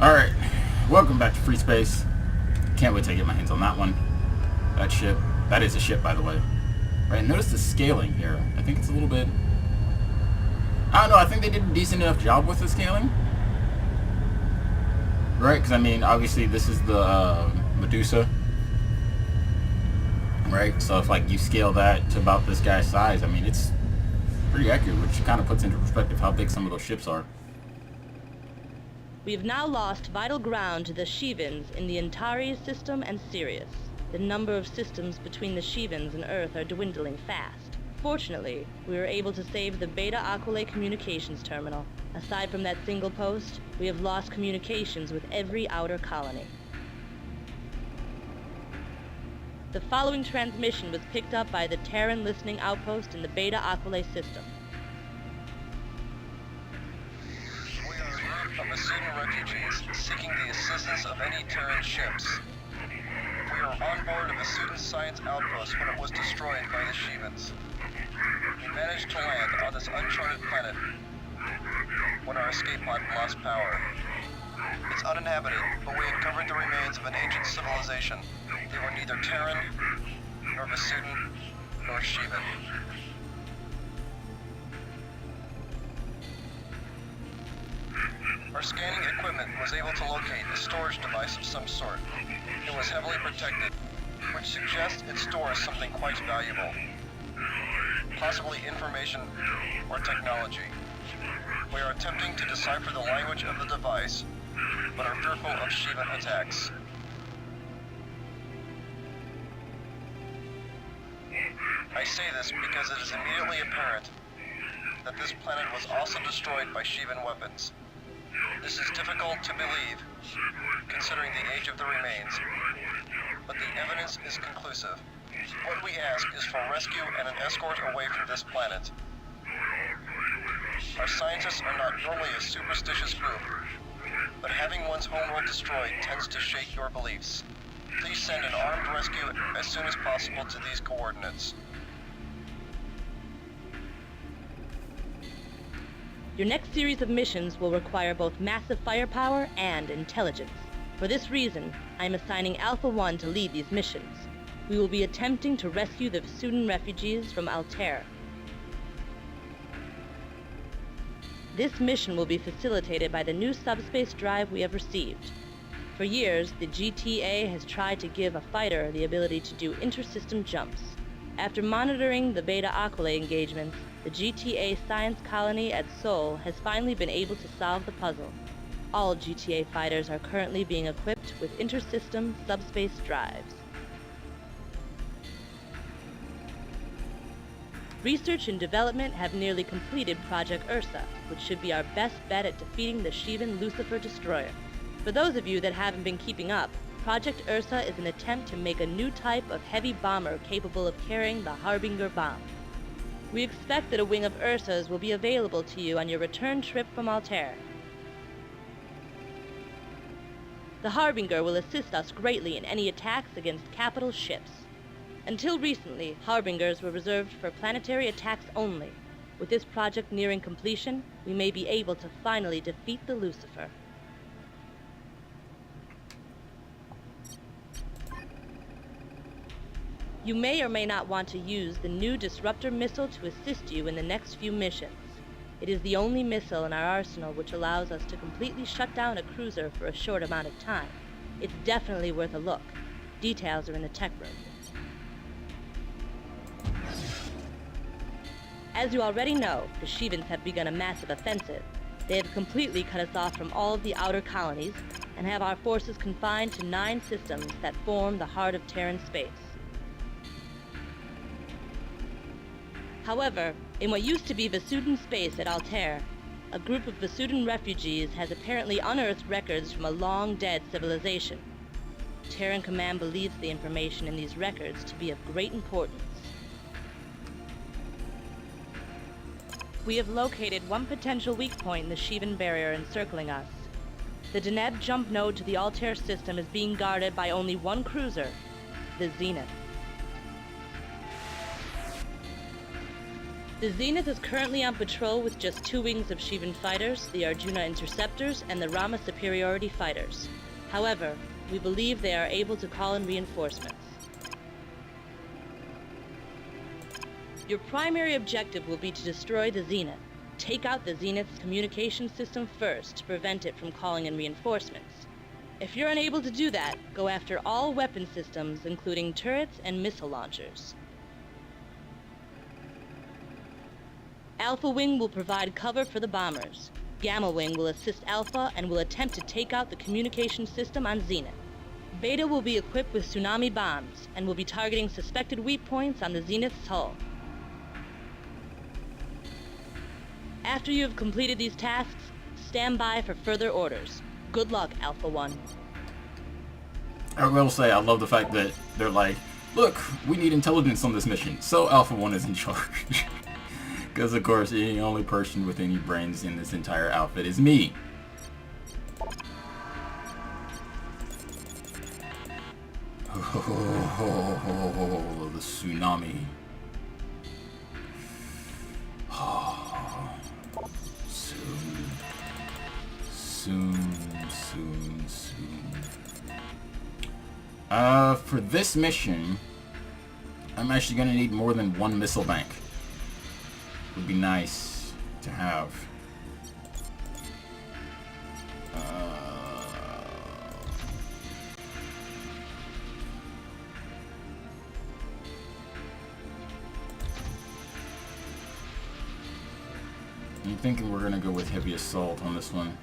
Alright, welcome back to Freespace. Can't wait to get my hands on that one. That ship. That is a ship, by the way. Right, notice the scaling here. I think it's a little bit... I don't know, I think they did a decent enough job with the scaling. Right, because I mean, obviously this is the Medusa. Right, so if like you scale that to about this guy's size, I mean, it's pretty accurate, which kind of puts into perspective how big some of those ships are. We have now lost vital ground to the Shivans in the Antares system and Sirius. The number of systems between the Shivans and Earth are dwindling fast. Fortunately, we were able to save the Beta Aquila communications terminal. Aside from that single post, we have lost communications with every outer colony. The following transmission was picked up by the Terran listening outpost in the Beta Aquila system. Of Asudan refugees seeking the assistance of any Terran ships. We are on board of Asudan's science outpost when it was destroyed by the Shivans. We managed to land on this uncharted planet when our escape pod lost power. It's uninhabited, but we uncovered the remains of an ancient civilization. They were neither Terran, nor Asudan, nor Shivan. Our scanning equipment was able to locate a storage device of some sort. It was heavily protected, which suggests it stores something quite valuable. Possibly information or technology. We are attempting to decipher the language of the device, but are fearful of Shivan attacks. I say this because it is immediately apparent that this planet was also destroyed by Shivan weapons. This is difficult to believe, considering the age of the remains, but the evidence is conclusive. What we ask is for rescue and an escort away from this planet. Our scientists are not normally a superstitious group, but having one's homeworld destroyed tends to shake your beliefs. Please send an armed rescue as soon as possible to these coordinates. Your next series of missions will require both massive firepower and intelligence. For this reason, I am assigning Alpha 1 to lead these missions. We will be attempting to rescue the Asudan refugees from Altair. This mission will be facilitated by the new subspace drive we have received. For years, the GTA has tried to give a fighter the ability to do inter-system jumps. After monitoring the Beta Aquila engagements, the GTA science colony at Sol has finally been able to solve the puzzle. All GTA fighters are currently being equipped with inter-system subspace drives. Research and development have nearly completed Project Ursa, which should be our best bet at defeating the Shivan Lucifer destroyer. For those of you that haven't been keeping up, Project Ursa is an attempt to make a new type of heavy bomber capable of carrying the Harbinger bomb. We expect that a wing of Ursa's will be available to you on your return trip from Altair. The Harbinger will assist us greatly in any attacks against capital ships. Until recently, Harbingers were reserved for planetary attacks only. With this project nearing completion, we may be able to finally defeat the Lucifer. You may or may not want to use the new Disruptor missile to assist you in the next few missions. It is the only missile in our arsenal which allows us to completely shut down a cruiser for a short amount of time. It's definitely worth a look. Details are in the tech room. As you already know, the Shivans have begun a massive offensive. They have completely cut us off from all of the outer colonies and have our forces confined to 9 systems that form the heart of Terran space. However, in what used to be Asudan space at Altair, a group of Asudan refugees has apparently unearthed records from a long-dead civilization. Terran Command believes the information in these records to be of great importance. We have located one potential weak point in the Shivan barrier encircling us. The Deneb jump node to the Altair system is being guarded by only one cruiser, the Zenith. The Zenith is currently on patrol with just 2 wings of Shivan fighters, the Arjuna Interceptors and the Rama Superiority Fighters. However, we believe they are able to call in reinforcements. Your primary objective will be to destroy the Zenith. Take out the Zenith's communication system first to prevent it from calling in reinforcements. If you're unable to do that, go after all weapon systems, including turrets and missile launchers. Alpha Wing will provide cover for the bombers. Gamma Wing will assist Alpha and will attempt to take out the communication system on Zenith. Beta will be equipped with tsunami bombs and will be targeting suspected weak points on the Zenith's hull. After you have completed these tasks, stand by for further orders. Good luck, Alpha 1. I will say, I love the fact that they're like, look, we need intelligence on this mission, so Alpha 1 is in charge. Because, of course, the only person with any brains in this entire outfit is me. Oh, the tsunami. Oh, soon. For this mission, I'm actually going to need more than 1 missile bank. Would be nice to have. I'm thinking we're gonna go with heavy assault on this one.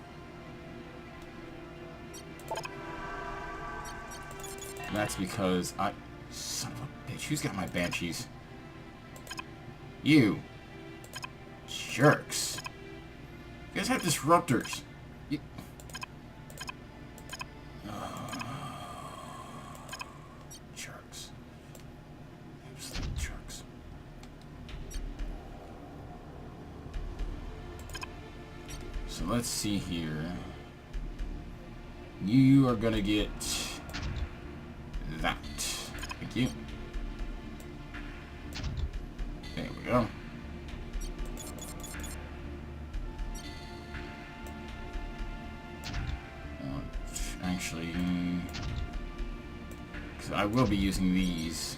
That's because son of a bitch, who's got my banshees? You jerks. You guys have disruptors. Jerks. Absolute jerks. So let's see here. You are gonna get that. Thank you. There we go. Actually, because I will be using these.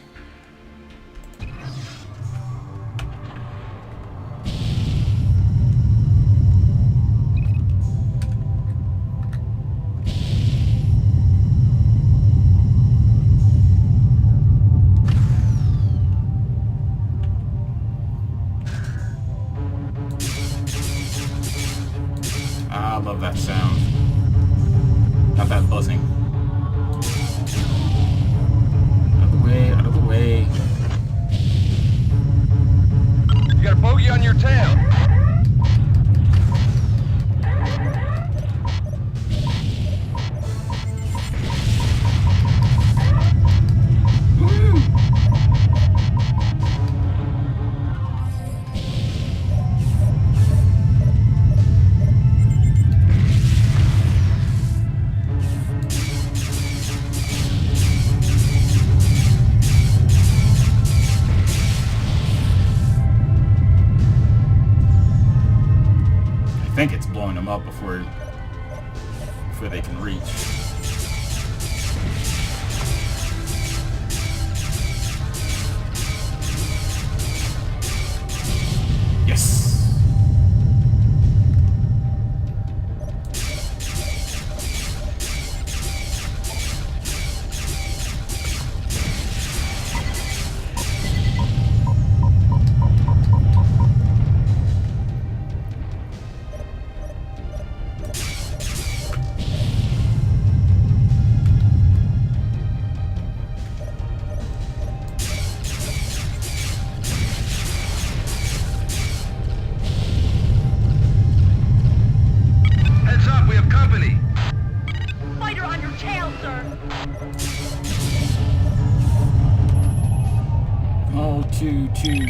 I love that sound. Not that buzzing. Out of the way. You got a bogey on your tail. I think it's blowing them up before they can reach. Yes.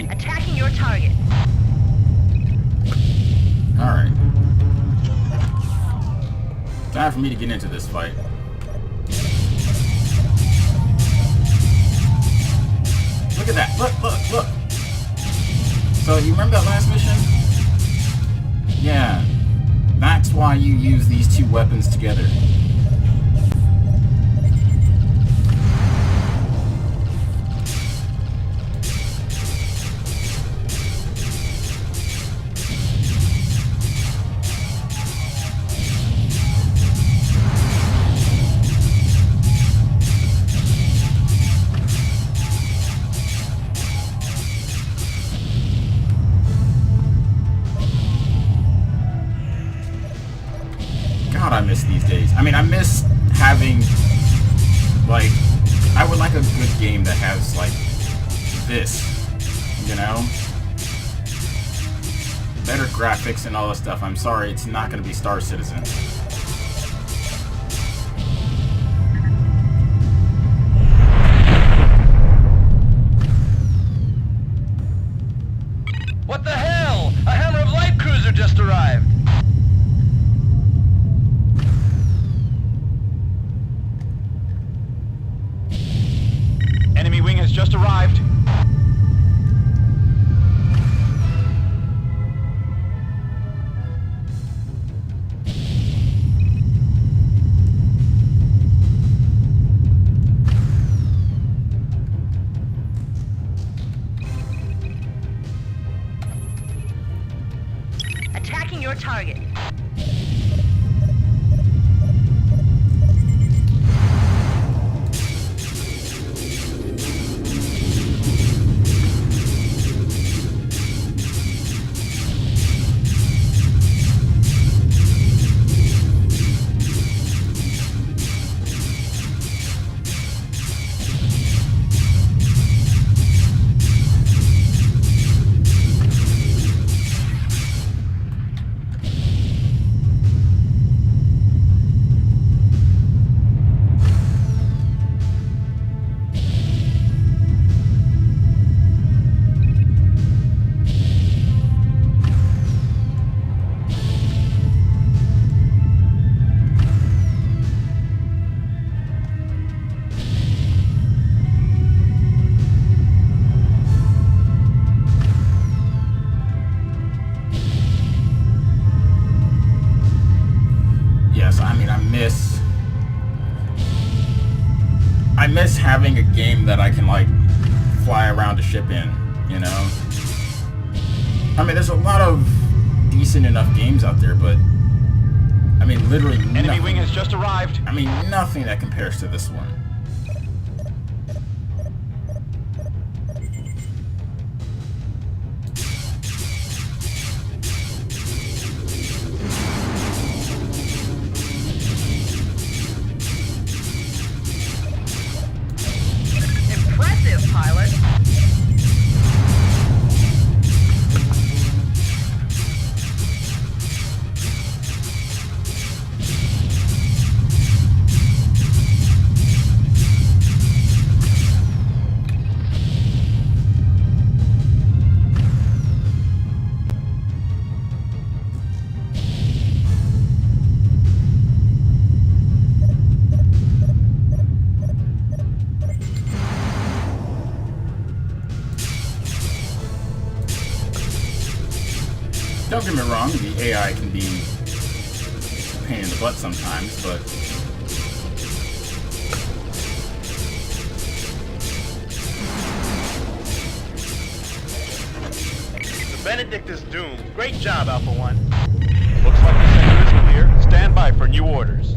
Attacking your target. Alright. Time for me to get into this fight. Look at that. Look. So you remember that last mission? Yeah. That's why you use these two weapons together. God, I miss these days. I mean, I miss having, like, I would like a good game that has, like, this, you know? Better graphics and all this stuff. I'm sorry, it's not going to be Star Citizen. What the hell? A Hammer of Light cruiser just arrived! Enemy wing has just arrived. Attacking your target. I miss having a game that I can, like, fly around a ship in, you know? I mean, there's a lot of decent enough games out there, but I mean, literally nothing. Enemy wing has just arrived. I mean, nothing that compares to this one. Impressive, pilot. Don't get me wrong, the AI can be a pain in the butt sometimes, but The Benedict is doomed. Great job, Alpha 1. Looks like the sector is clear. Stand by for new orders.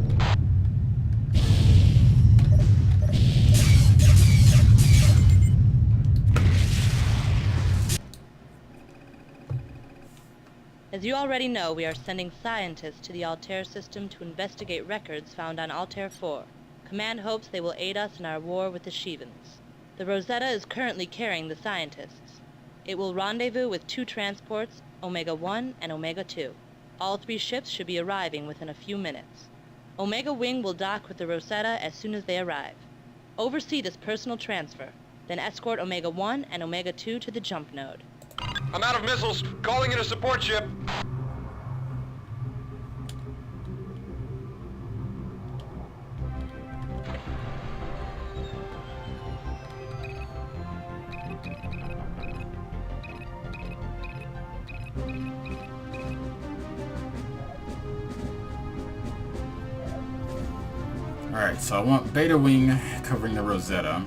As you already know, we are sending scientists to the Altair system to investigate records found on Altair 4. Command hopes they will aid us in our war with the Shevans. The Rosetta is currently carrying the scientists. It will rendezvous with 2 transports, Omega-1 and Omega-2. All 3 ships should be arriving within a few minutes. Omega Wing will dock with the Rosetta as soon as they arrive. Oversee this personal transfer, then escort Omega-1 and Omega-2 to the jump node. I'm out of missiles. Calling in a support ship. Alright, so I want Beta Wing covering the Rosetta.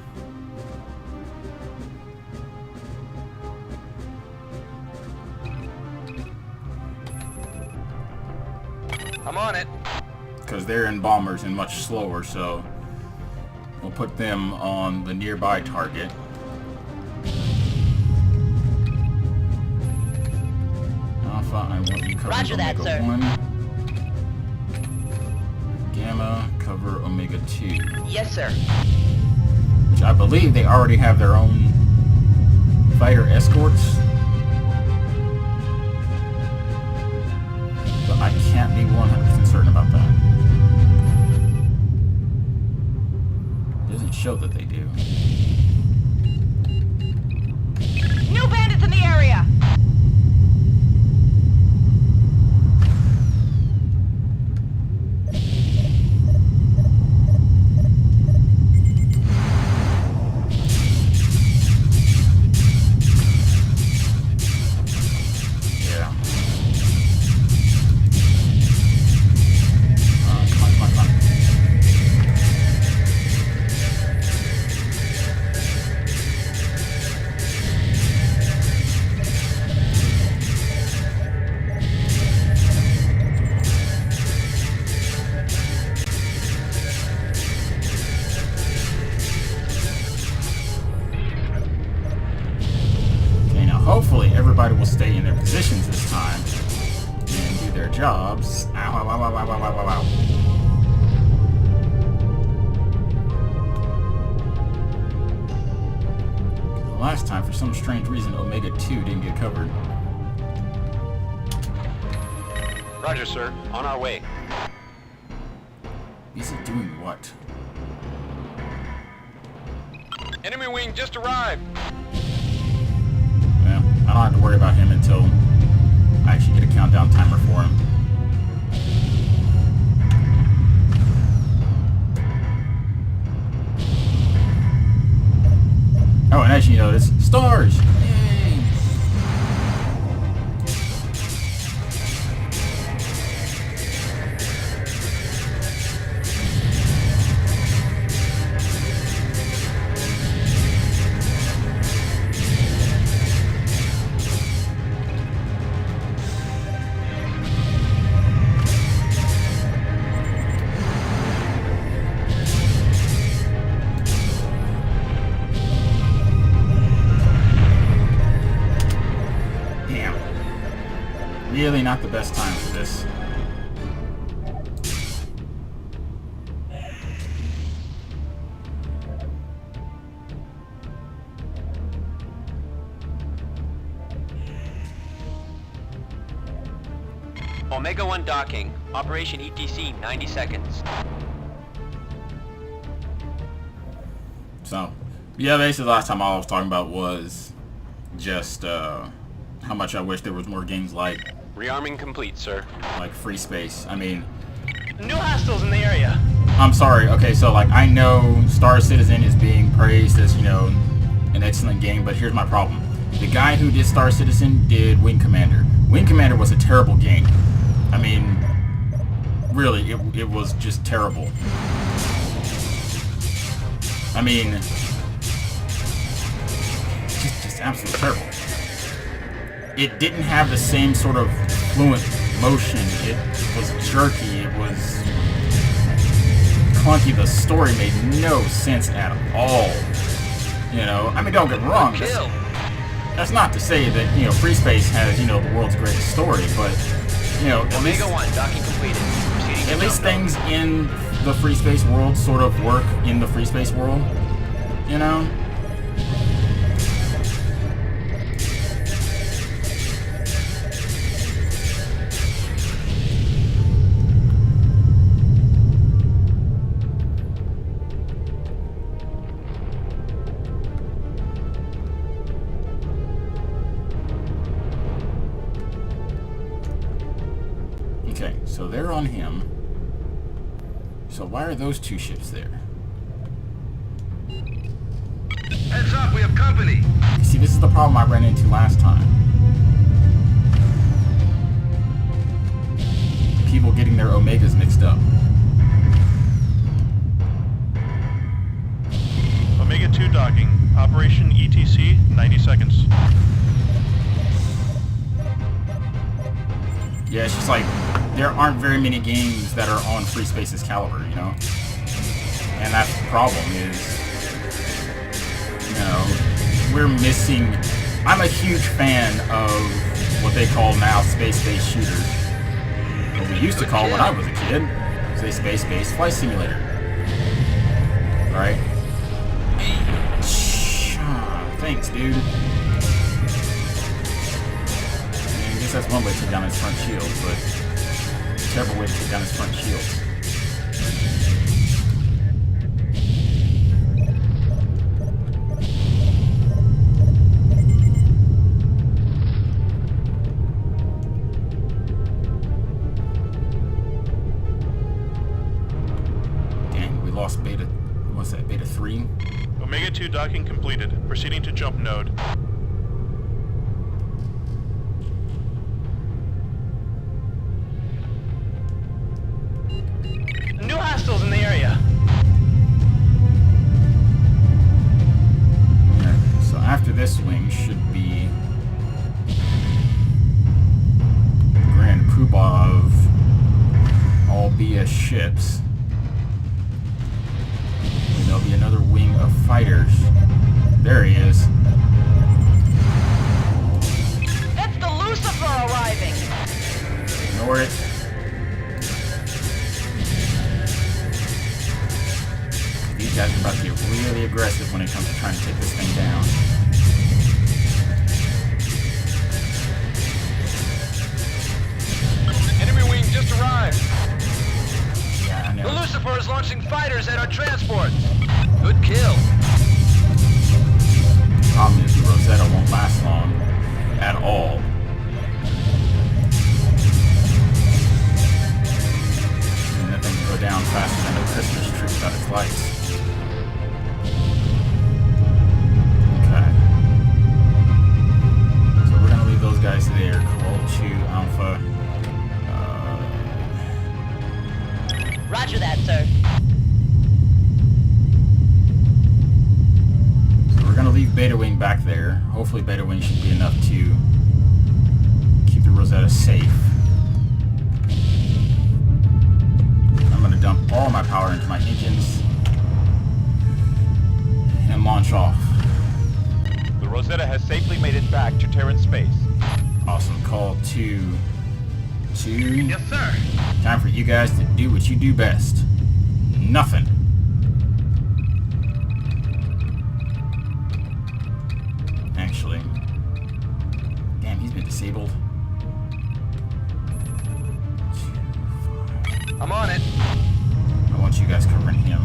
I'm on it. Because they're in bombers and much slower, so we'll put them on the nearby target. Alpha, I want you covering Roger that, Omega sir. 1. Gamma, cover Omega 2. Yes, sir. Which I believe they already have their own fighter escorts. But I can't be 100% certain about that. It doesn't show that they do. New bandits in the area! Yeah. Come on, come on, come on. Okay, now hopefully everybody will stay in their positions this time and do their jobs. Ow, ow, ow, ow, ow, ow, ow, ow. The last time, for some strange reason, Omega 2 didn't get covered. Roger, sir. On our way. Is it doing what? Enemy wing just arrived. Well, I don't have to worry about him until I actually get a countdown timer for him. Oh, and as you notice, stars! Yay! Really not the best time for this. Omega 1 docking. Operation ETC 90 seconds. So, yeah, basically the last time all I was talking about was just how much I wish there was more games like Rearming complete, sir. Freespace. I mean, New hostiles in the area. I'm sorry. Okay, so like I know Star Citizen is being praised as, you know, an excellent game, but here's my problem. The guy who did Star Citizen did Wing Commander. Wing Commander was a terrible game. I mean, really, it was just terrible. I mean, just absolutely terrible. It didn't have the same sort of fluent motion. It was jerky. It was clunky. The story made no sense at all. You know, I mean, don't get me wrong. That's not to say that, you know, Freespace has, you know, the world's greatest story, but, you know, at least, Omega 1 docking completed. Proceeding to at least jump things in the Freespace world sort of work in the Freespace world, you know? Okay, so they're on him. So why are those two ships there? Heads up, we have company. You see, this is the problem I ran into last time. People getting their Omegas mixed up. Operation ETC, 90 seconds. Yeah, it's just like, there aren't very many games that are on Freespace's caliber, you know? And that's the problem is, you know, we're missing... I'm a huge fan of what they call now space-based shooters. What we used to call when I was a kid was a space-based flight simulator. Alright? Thanks, dude. I guess that's one way to take down his front shield, but terrible way to take down his front shield. Dang, we lost beta. What's that? Beta 3? Omega 2 docking completed. Proceeding to jump node. New hostiles in the area. Okay, so after this wing should be the Grand Poobah of all BS ships. And there'll be another wing of fighters. There he is. That's the Lucifer arriving. Ignore it. These guys are about to get really aggressive when it comes to trying to take this thing down. Enemy wing just arrived. Yeah, I The know. Lucifer is launching fighters at our transport. Good kill. Problem is the Rosetta won't last long at all. And that thing can go down faster than a Christmas tree without its lights. Okay. So we're gonna leave those guys there. Call to Alpha. Roger that, sir. So we're gonna leave Beta Wing back there. Hopefully Beta Wing should be enough to keep the Rosetta safe. I'm gonna dump all my power into my engines and launch off. The Rosetta has safely made it back to Terran space. Awesome. Call to... Yes, sir. Time for you guys to do what you do best. Nothing. Actually... Damn, he's been disabled. I'm on it. I want you guys covering him.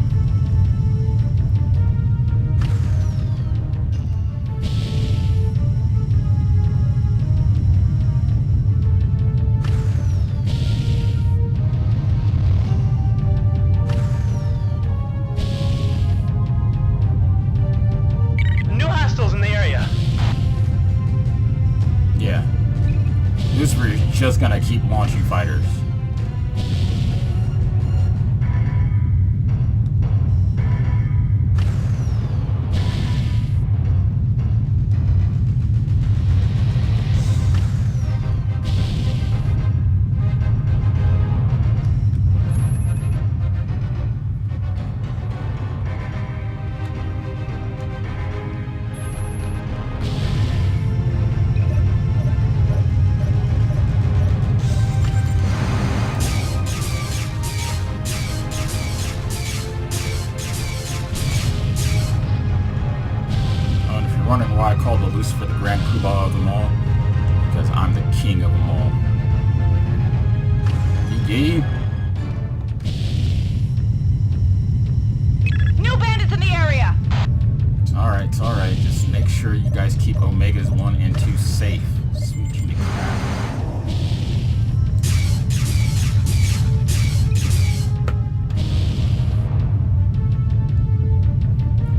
New hostiles in the area. Yeah. Lucifer is just gonna keep launching fighters. Wondering why I call the Lucifer the Grand Poobah of them all? Because I'm the king of them all. Yee. New bandits in the area. It's alright. Just make sure you guys keep Omegas 1 and 2 safe. Sweet Judy crap.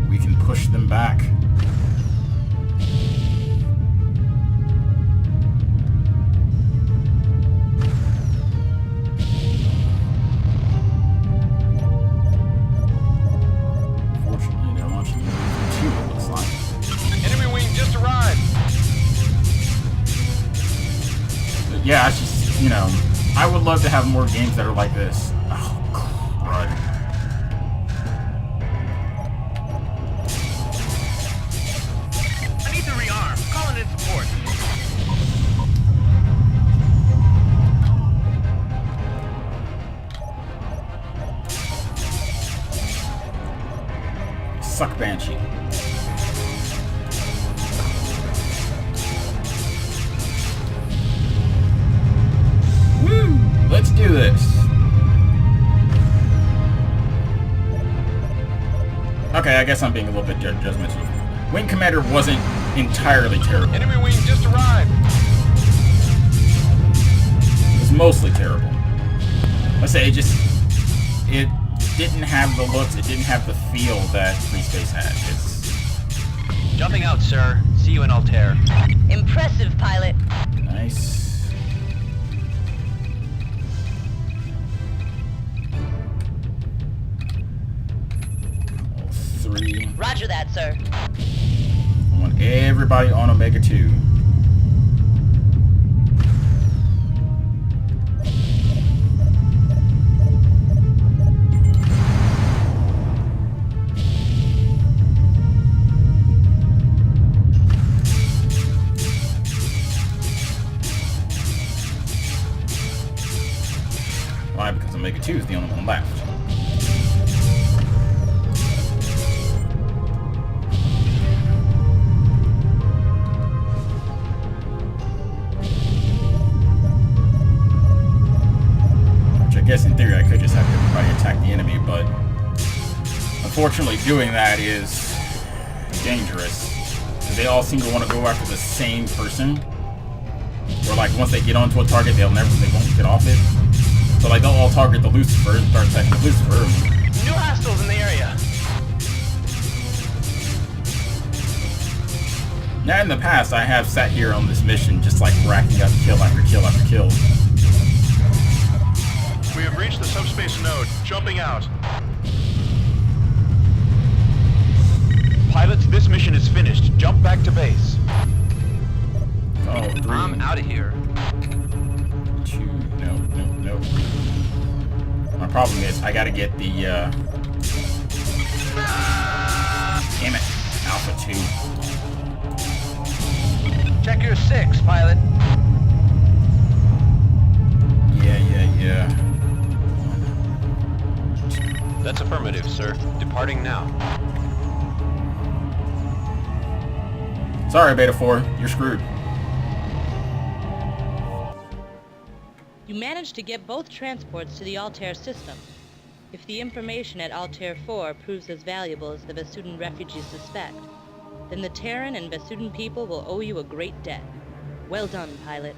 We can push them back. Fortunately, they're launching the 2, it looks like. yeah, it's just, you know, I would love to have more games that are like this. Oh, crud. I need to rearm. Calling in support. Suck Banshee. Woo! Let's do this. Okay, I guess I'm being a little bit judgmental. Wing Commander wasn't entirely terrible. Enemy wing just arrived. It was mostly terrible. Let's say it didn't have the looks, it didn't have the feel that Freespace had. It's Jumping out, sir. See you in Altair. Impressive, pilot. nice. All three. Roger that, sir. I want everybody on Omega 2. Why? Because Omega 2 is the only one left. Which I guess in theory I could just have everybody attack the enemy, but unfortunately doing that is dangerous. Because they all seem to want to go after the same person. Or like once they get onto a target, they won't get off it. So like they'll all target the Lucifer and start attacking the Lucifer. New hostiles in the area. Now in the past I have sat here on this mission just like racking up kill after kill after kill. We have reached the subspace node. Jumping out. Pilots, this mission is finished. Jump back to base. Oh, three. I'm out of here. Two. No. My problem is I gotta get the damn it. Alpha 2. Check your 6, pilot. Yeah. That's affirmative, sir. Departing now. Sorry, Beta 4, you're screwed. You managed to get both transports to the Altair system. If the information at Altair 4 proves as valuable as the Vasudan refugees suspect, then the Terran and Vasudan people will owe you a great debt. Well done, pilot.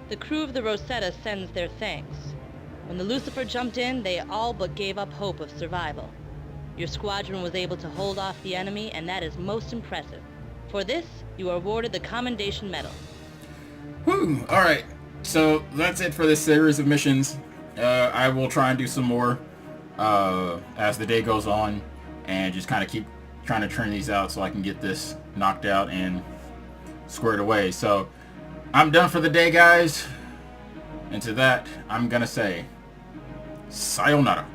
The crew of the Rosetta sends their thanks. When the Lucifer jumped in, they all but gave up hope of survival. Your squadron was able to hold off the enemy, and that is most impressive. For this, you are awarded the Commendation Medal. Whew, alright. So that's it for this series of missions. I will try and do some more as the day goes on and just kind of keep trying to turn these out so I can get this knocked out and squared away. So I'm done for the day, guys. And to that, I'm going to say sayonara.